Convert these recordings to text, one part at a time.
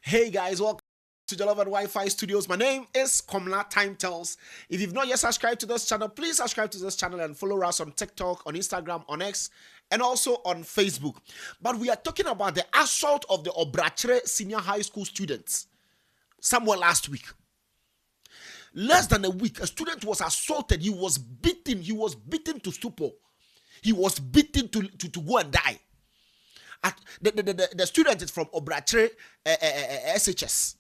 Hey guys, welcome to Jollof and Wi-Fi Studios. My name is Komla Time Tells. If you've not yet subscribed to this channel, please subscribe to this channel and follow us on TikTok, on Instagram, on X, and also on Facebook. But we are talking about the assault of the Obrachre Senior High School students somewhere last week. Less than a week, a student was assaulted. He was beaten. He was beaten to stupor. He was beaten to go and die. The student is from Obrachre SHS,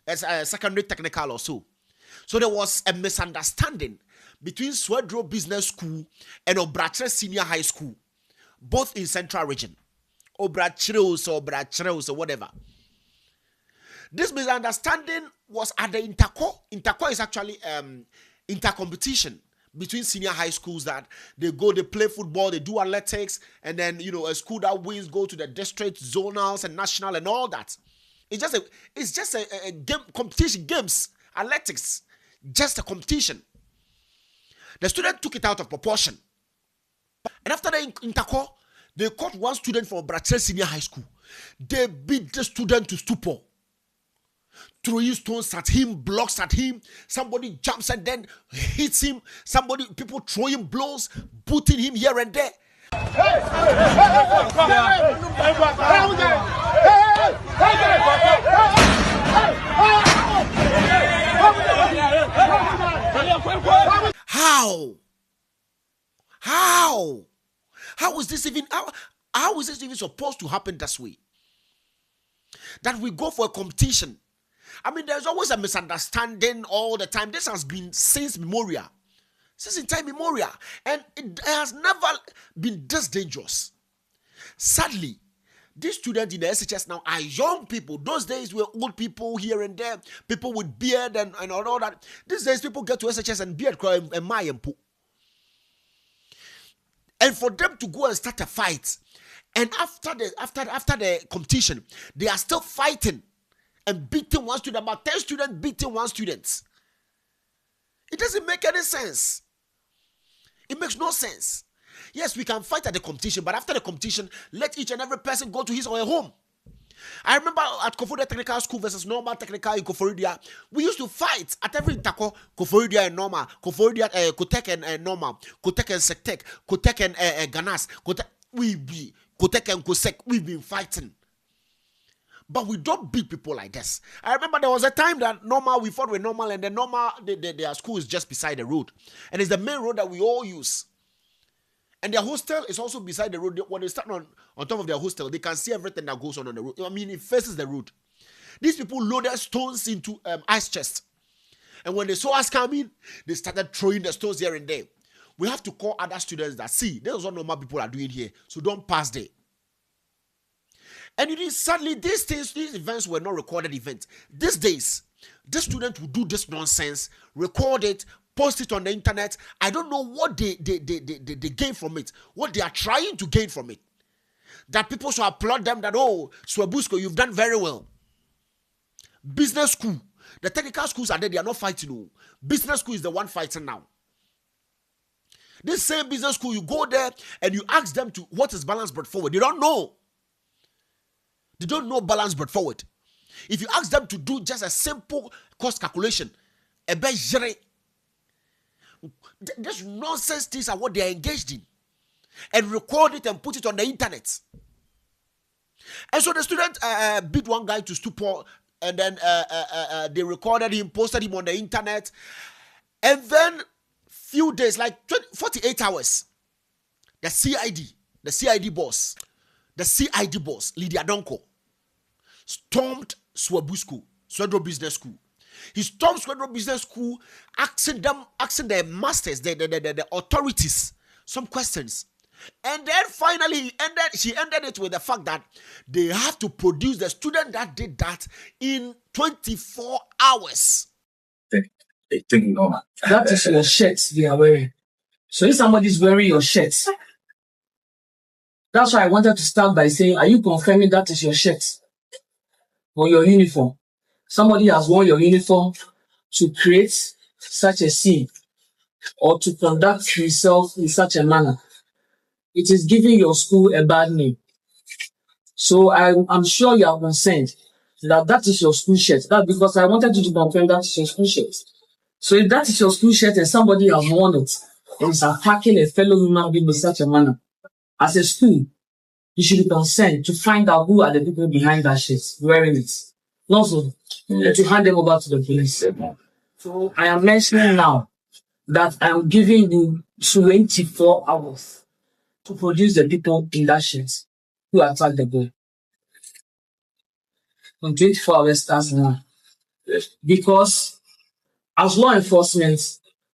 as a secondary technical or so. So there was a misunderstanding between Swedro Business School and Obrachre Senior High School, both in Central Region. Obrachre or whatever. This misunderstanding was at the Interco. Interco is actually intercompetition between senior high schools that they play football, they do athletics, and then a school that wins go to the district, zonals, and national, and all that. It's just a game competition, games, athletics, just a competition. The student took it out of proportion, and after the Interco, they caught one student from Obrachre Senior High School. They beat the student to stupor, throwing stones at him, blocks at him. Somebody jumps and then hits him. People throwing blows, booting him here and there. How is this even? How is this even supposed to happen this way? That we go for a competition. I mean, there's always a misunderstanding all the time. This has been since memorial. Since in time memorial. And it has never been this dangerous. Sadly, these students in the SHS now are young people. Those days were old people here and there. People with beard and all that. These days people get to SHS and beard and mayempo. And for them to go and start a fight. And after the competition, they are still fighting. And beating one student, about 10 students beating one student. It doesn't make any sense. It makes no sense. Yes, we can fight at the competition, but after the competition, let each and every person go to his or her home. I remember at Koforidua Technical School versus Normal Technical in Koforidua, we used to fight at every Interco, Koforidua and Normal, Koforidua, Kotek and Normal, Kotek and Sektek, Kotek and Ganas, Kotek and Kosek, we've been fighting. But we don't beat people like this. I remember there was a time that we fought with Normal, and the Normal, their school is just beside the road. And it's the main road that we all use. And their hostel is also beside the road. When they stand on top of their hostel, they can see everything that goes on the road. I mean, it faces the road. These people loaded stones into ice chest. And when they saw us coming, they started throwing the stones here and there. We have to call other students that, see, this is what normal people are doing here. So don't pass there. And sadly, these events were not recorded events. These days, the student will do this nonsense, record it, post it on the internet. I don't know what they gain from it, what they are trying to gain from it. That people should applaud them that, oh, Swabusko, you've done very well. Business school, the technical schools are there, they are not fighting. No. Business school is the one fighting now. This same business school, you go there and you ask them to, what is balance brought forward? They don't know. They don't know balance brought forward. If you ask them to do just a simple cost calculation, this nonsense things are what they are engaged in, and record it and put it on the internet. And so the student beat one guy to stupor, and then they recorded him, posted him on the internet, and then few days, like 48 hours, the CID boss, Lydia Donko, stormed Swedro Business School. He stormed Swedro Business School, asking the masters, the authorities, some questions. And then finally, she ended it with the fact that they have to produce the student that did that in 24 hours. That is your shirt they are wearing. So if somebody's wearing your shirt, that's why I wanted to start by saying, are you confirming that is your shirt or your uniform? Somebody has worn your uniform to create such a scene or to conduct himself in such a manner. It is giving your school a bad name. So I'm sure you are concerned. that is your school shirt. That's because I wanted you to confirm that is your school shirt. So if that is your school shirt and somebody has worn it and is attacking a fellow human being in such a manner, as a school, you should be concerned to find out who are the people behind that shirt wearing it. Not so, to hand them over to the police. So I am mentioning now that I am giving you 24 hours to produce the people in that shirt who attacked the boy. On 24 hours starts now. Because as law enforcement,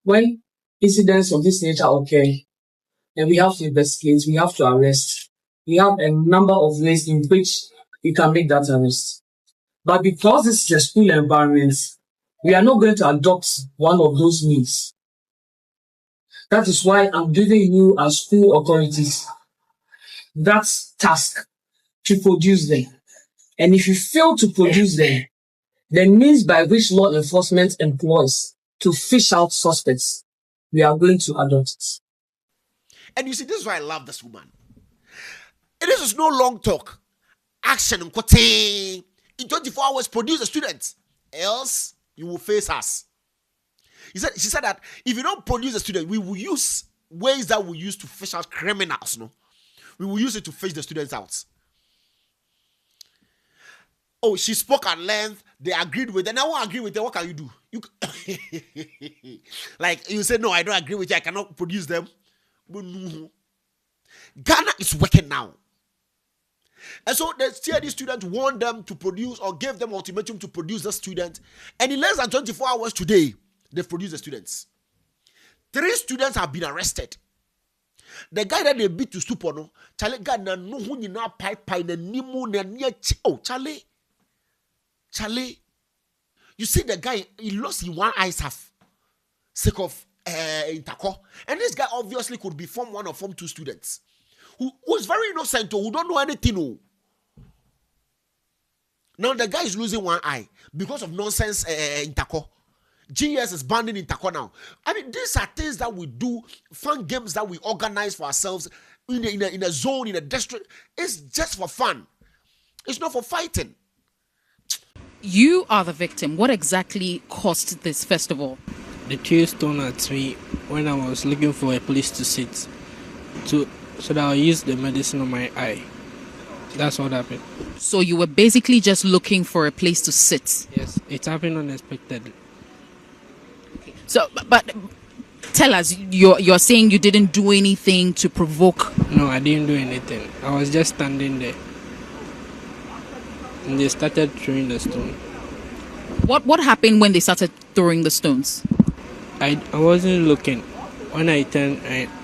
when incidents of this nature occur, then we have to investigate, we have to arrest. We have a number of ways in which we can make that arrest. But because this is a school environment, we are not going to adopt one of those means. That is why I'm giving you as school authorities that task to produce them. And if you fail to produce them, the means by which law enforcement employs to fish out suspects, we are going to adopt it. And you see, this is why I love this woman. This is no long talk. Action in 24 hours, produce the students. Else, you will face us. She said that if you don't produce a student, we will use ways that we use to fish out criminals. No, we will use it to fish the students out. Oh, she spoke at length. They agreed with it. And I won't agree with them. What can you do? Like you say, no, I don't agree with you. I cannot produce them. Ghana is working now. And so the CID student warned them to produce or gave them ultimatum to produce the student. And in less than 24 hours today, they've produced the students. 3 students have been arrested. The guy that they beat to stupor, no, Charlie, God, no, who you now pipe na nimu na near. Oh, Charlie, you see the guy, he lost in one eye half, sake of Interco. And this guy obviously could be Form 1 or Form 2 students who is very innocent, who don't know anything. Oh. Now the guy is losing one eye because of nonsense Interco. GS is banning Interco now. I mean, these are things that we do, fun games that we organize for ourselves in a zone, in a district. It's just for fun. It's not for fighting. You are the victim. What exactly caused this festival? They threw stone at me when I was looking for a place to sit, so that I'll use the medicine on my eye. That's what happened. So you were basically just looking for a place to sit? Yes, it happened unexpectedly. So, but tell us, you're saying you didn't do anything to provoke? No, I didn't do anything. I was just standing there. And they started throwing the stone. What happened when they started throwing the stones? I wasn't looking. When I turned,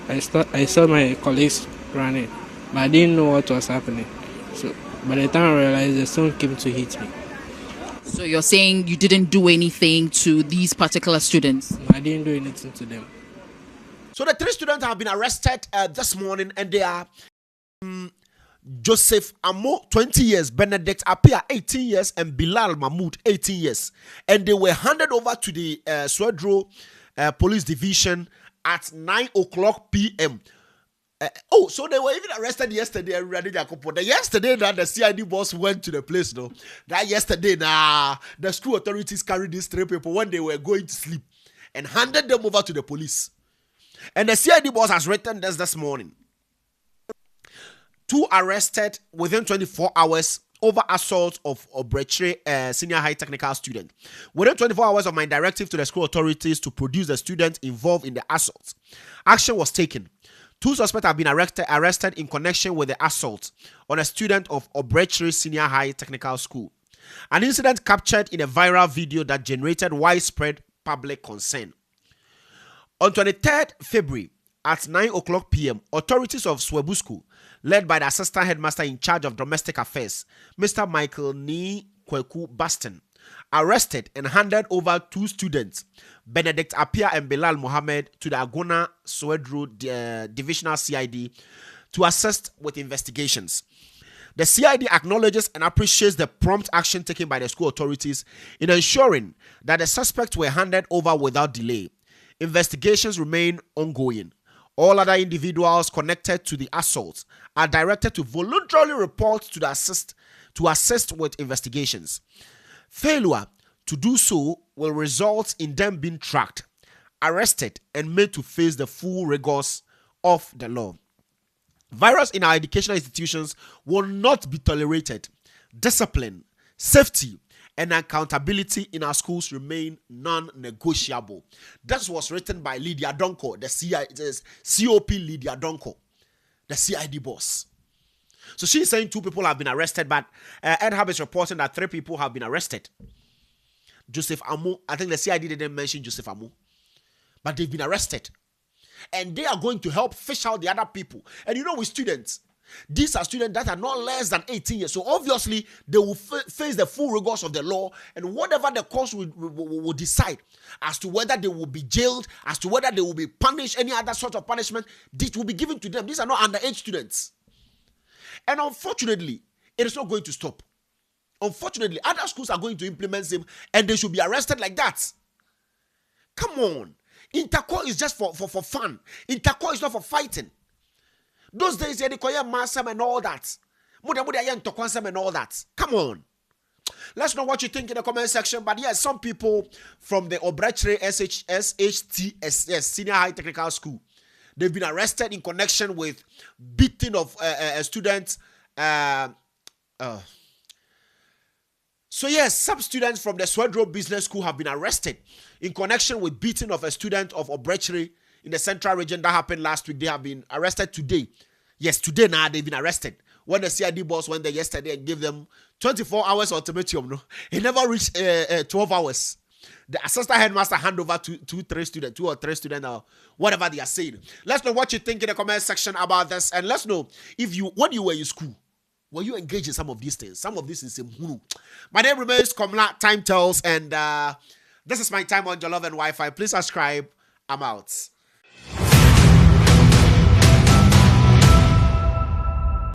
I saw my colleagues running, but I didn't know what was happening. So by the time I realized, the stone came to hit me. So you're saying you didn't do anything to these particular students? No, I didn't do anything to them. So the 3 students have been arrested this morning, and they are Joseph Amo, 20 years, Benedict Apia, 18 years, and Bilal Mahmoud, 18 years. And they were handed over to the Swedro Police Division at 9 o'clock p.m. So they were even arrested yesterday. Yesterday that the CID boss went to the place, though. That yesterday, the school authorities carried these 3 people when they were going to sleep and handed them over to the police. And the CID boss has written this morning. 2 arrested within 24 hours over assault of Bl00dy senior high technical student. Within 24 hours of my directive to the school authorities to produce the student involved in the assault, action was taken. 2 suspects have been arrested in connection with the assault on a student of Bl00dy Senior High Technical School. An incident captured in a viral video that generated widespread public concern. On 23rd February at 9 o'clock p.m., authorities of Swebu School, led by the assistant headmaster in charge of domestic affairs, Mr. Michael Ni Kweku Baston, arrested and handed over 2 students, Benedict Apia and Bilal Mohammed, to the Agona Swedro Divisional CID to assist with investigations. The CID acknowledges and appreciates the prompt action taken by the school authorities in ensuring that the suspects were handed over without delay. Investigations remain ongoing. All other individuals connected to the assault are directed to voluntarily report to the to assist with investigations. Failure to do so will result in them being tracked, arrested, and made to face the full rigors of the law. Virus in our educational institutions will not be tolerated. Discipline, safety, and accountability in our schools remain non-negotiable. That was written by Lydia Donko, the COP Lydia Donko, the CID boss. So she's saying 2 people have been arrested, but EdHub is reporting that 3 people have been arrested. Joseph Amu, I think the CID didn't mention Joseph Amu, but they've been arrested. And they are going to help fish out the other people. And you know, with students, these are students that are not less than 18 years. So obviously, they will face the full rigors of the law, and whatever the court will decide as to whether they will be jailed, as to whether they will be punished, any other sort of punishment, this will be given to them. These are not underage students. And unfortunately, it is not going to stop. Unfortunately, other schools are going to implement them, and they should be arrested like that. Come on. Interco is just for fun. Interco is not for fighting. Those days, they call you massam and all that. And all that. Come on. Let's know what you think in the comment section. But yes, some people from the Obretre SHTSS, Senior High Technical School, they've been arrested in connection with beating of students. So yes, some students from the Swedro Business School have been arrested in connection with beating of a student of Obretre in the central region. That happened last week. They have been arrested today. Yes, today now they've been arrested. When the CID boss went there yesterday and gave them 24 hours ultimatum, no, it never reached 12 hours. The assistant headmaster hand over to 2 or 3 students, or whatever they are saying. Let's know what you think in the comment section about this, and let's know if when you were in school, were you engaged in some of these things? Some of this is in. My name remains Komla Time Tells, and this is my time on Jollof and Wi-Fi. Please subscribe. I'm out.